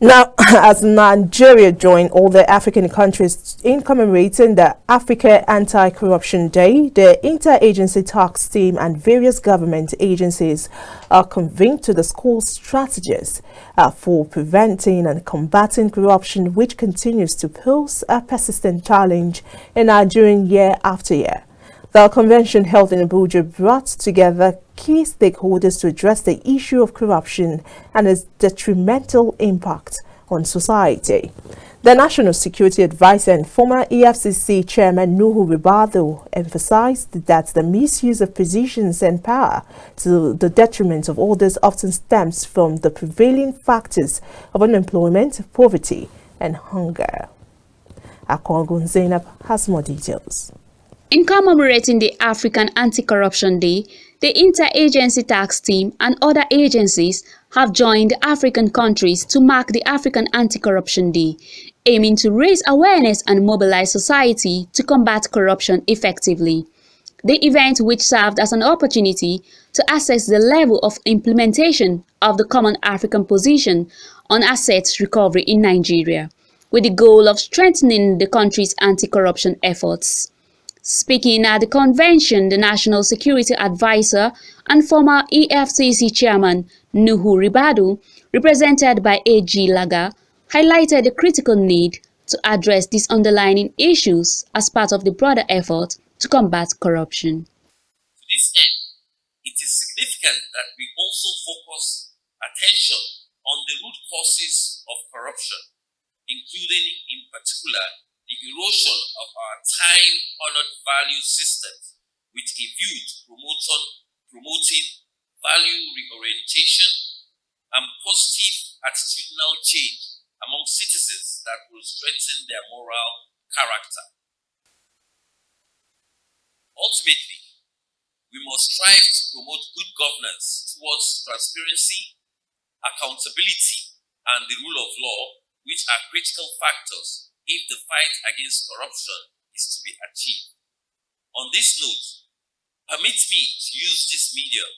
Now, as Nigeria joined all the African countries in commemorating the Africa Anti-Corruption Day, the Interagency Task Team and various government agencies are convened to discuss strategies for preventing and combating corruption, which continues to pose a persistent challenge in Nigeria year after year. The convention held in Abuja brought together key stakeholders to address the issue of corruption and its detrimental impact on society. The National Security Advisor and former EFCC Chairman Nuhu Ribadu emphasized that the misuse of positions and power to the detriment of others often stems from the prevailing factors of unemployment, poverty, and hunger. Akongun Zainab has more details. In commemorating the African Anti-Corruption Day, the Interagency Task Team and other agencies have joined African countries to mark the African Anti-Corruption Day, aiming to raise awareness and mobilize society to combat corruption effectively. The event, which served as an opportunity to assess the level of implementation of the Common African Position on Assets Recovery in Nigeria, with the goal of strengthening the country's anti-corruption efforts. Speaking at the convention, the National Security Advisor and former EFCC Chairman Nuhu Ribadu, represented by A.G. Laga, highlighted the critical need to address these underlying issues as part of the broader effort to combat corruption. To this end, it is significant that we also focus attention on the root causes of corruption, including in particular the erosion of our time-honored value systems with a view to promoting value reorientation and positive attitudinal change among citizens that will strengthen their moral character. Ultimately, we must strive to promote good governance towards transparency, accountability, and the rule of law, which are critical factors if the fight against corruption is to be achieved. On this note, permit me to use this medium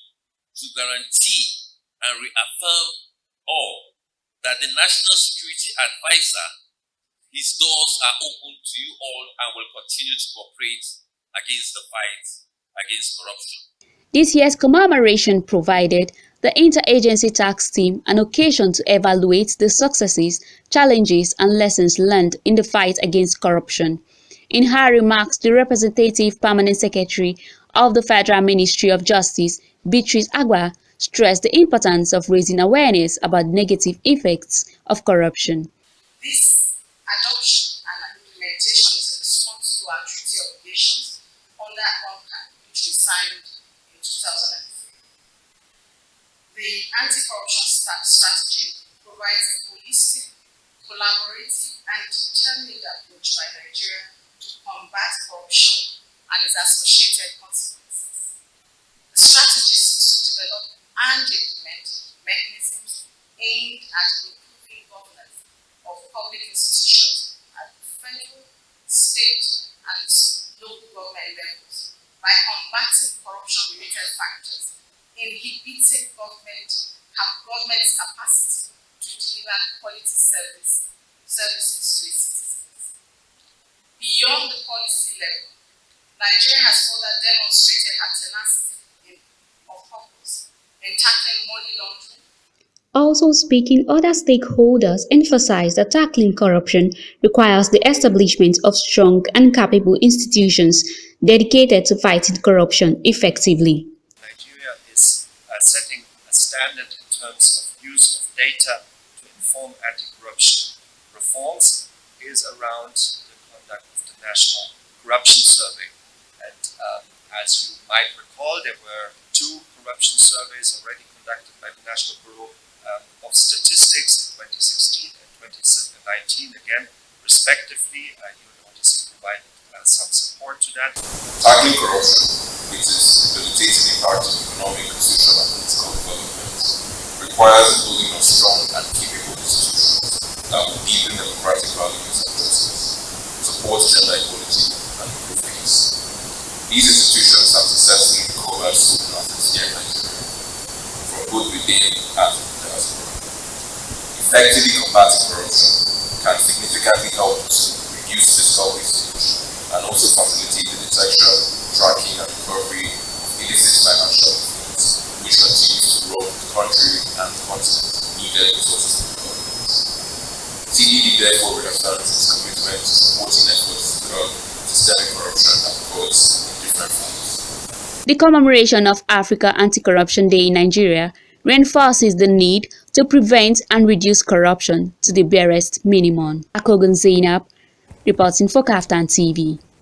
to guarantee and reaffirm all that the National Security Advisor, his doors are open to you all and will continue to cooperate against the fight against corruption. This year's commemoration provided the Interagency Task Team an occasion to evaluate the successes, challenges, and lessons learned in the fight against corruption. In her remarks, the Representative Permanent Secretary of the Federal Ministry of Justice, Beatrice Agba, stressed the importance of raising awareness about negative effects of corruption. This adoption and implementation is a response to our treaty obligations under UNCTAD, which we signed in 2003. The anti-corruption strategy provides a holistic, collaborative, and determined approach by Nigeria to combat corruption and its associated consequences. The strategy seeks to develop and implement mechanisms aimed at improving governance of public institutions at the federal, state, and local government levels by combating corruption-related factors, inhibiting government's capacity to deliver quality services to its citizens. Beyond the policy level, Nigeria has further demonstrated her tenacity of purpose in tackling money laundering. Also speaking, other stakeholders emphasized that tackling corruption requires the establishment of strong and capable institutions dedicated to fighting corruption effectively. Nigeria is setting a standard in terms of use of data to inform anti-corruption reforms is around the conduct of the National Corruption Survey. And as you might recall, there were 2 corruption surveys already conducted by the National Bureau of Statistics in 2016 and 2019, again, respectively. You notice we provided some support to that. Tackling corruption, which is debilitating the part of economic, social, and political development, requires the building of strong and capable institutions that will deepen democratic values and justice, support gender equality, and improve peace. These institutions have successfully covered social assets here in Nigeria, from both within and from the diaspora. The Effectively combating corruption can significantly help to reduce fiscal wastage and also facilitate the detection, tracking, and recovery of illicit financial influence, which continues to rob the country and the continent needed resources for development. TDD therefore reaffirms its commitment to supporting efforts to curb systemic corruption that occurs in different forms. The commemoration of Africa Anti-Corruption Day in Nigeria reinforces the need to prevent and reduce corruption to the barest minimum. Akogun Zainab, reporting for KAFTAN TV.